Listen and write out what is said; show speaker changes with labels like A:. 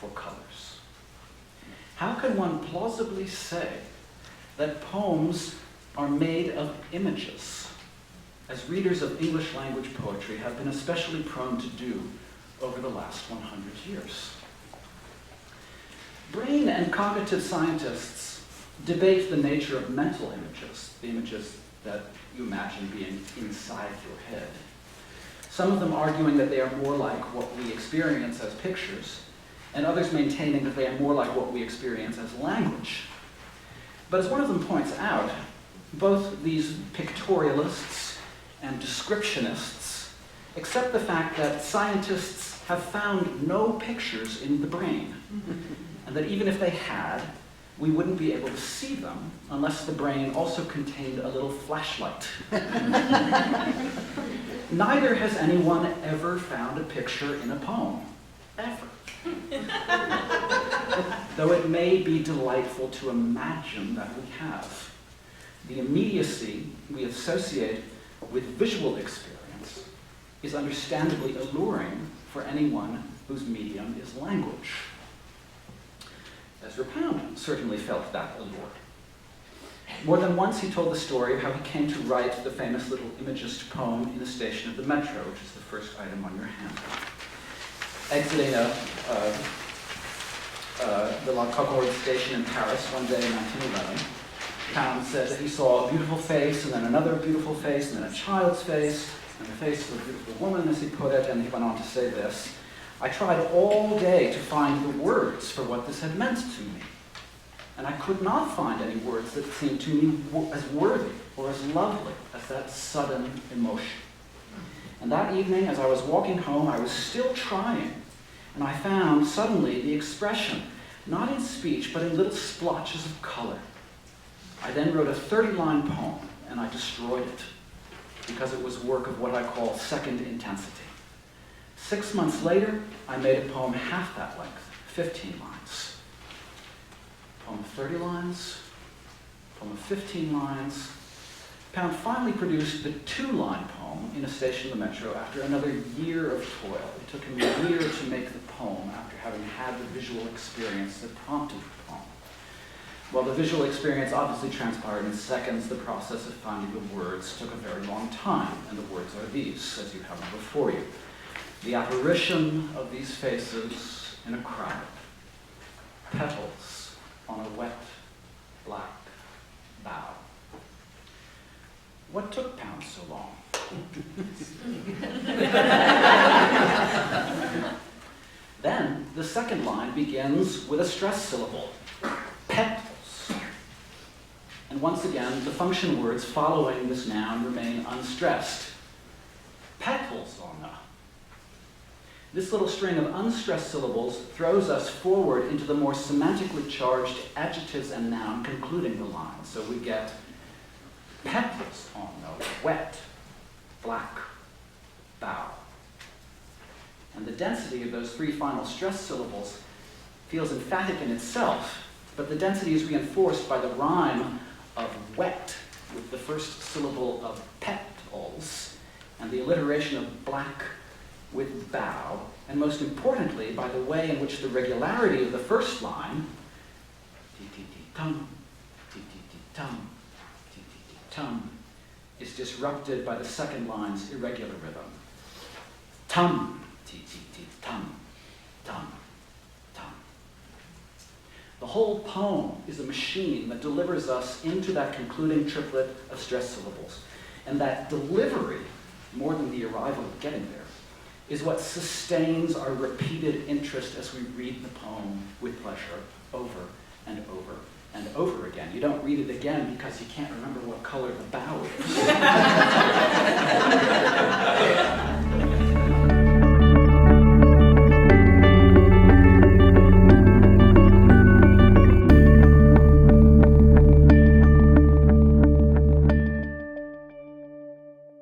A: for colors. How can one plausibly say that poems are made of images, as readers of English language poetry have been especially prone to do over the last 100 years? Brain and cognitive scientists debate the nature of mental images, the images that you imagine being inside your head. Some of them arguing that they are more like what we experience as pictures, and others maintaining that they are more like what we experience as language. But as one of them points out, both these pictorialists and descriptionists accept the fact that scientists have found no pictures in the brain, and that even if they had, we wouldn't be able to see them unless the brain also contained a little flashlight. Neither has anyone ever found a picture in a poem, ever. Though it may be delightful to imagine that we have. The immediacy we associate with visual experience is understandably alluring for anyone whose medium is language. Ezra Pound certainly felt that allure. More than once he told the story of how he came to write the famous little imagist poem in the station of the metro, which is the first item on your handout. Exiting the La Concorde station in Paris one day in 1911, Pound said that he saw a beautiful face, and then another beautiful face, and then a child's face, and the face of a beautiful woman, as he put it, and he went on to say this: "I tried all day to find the words for what this had meant to me, and I could not find any words that seemed to me as worthy or as lovely as that sudden emotion. And that evening, as I was walking home, I was still trying, and I found suddenly the expression, not in speech, but in little splotches of color. I then wrote a 30-line poem, and I destroyed it, because it was work of what I call second intensity. 6 months later, I made a poem half that length, 15 lines. Poem of 30 lines, poem of 15 lines. Pound finally produced the 2-line poem in a station of the metro after another year of toil. It took him a year to make the poem after having had the visual experience that prompted the poem. While the visual experience obviously transpired in seconds, the process of finding the words took a very long time, and the words are these, as you have them before you. The apparition of these faces in a crowd, petals on a wet, black bough. What took Pound so long? Then the second line begins with a stress syllable, petals. And once again, the function words following this noun remain unstressed. Petals on a. This little string of unstressed syllables throws us forward into the more semantically charged adjectives and noun concluding the line. So we get petals on a wet, black bough. And the density of those 3 final stressed syllables feels emphatic in itself, but the density is reinforced by the rhyme of wet with the first syllable of petals, and the alliteration of black with bough, and most importantly, by the way in which the regularity of the first line, ti-ti-ti-tum, ti-ti-ti-tum, ti-ti-ti-tum, is disrupted by the second line's irregular rhythm. Tum, ti-ti-ti-tum, tum, tum. The whole poem is a machine that delivers us into that concluding triplet of stress syllables. And that delivery, more than the arrival of getting there, is what sustains our repeated interest as we read the poem with pleasure over and over and over again. You don't read it again because you can't remember what color the bough is.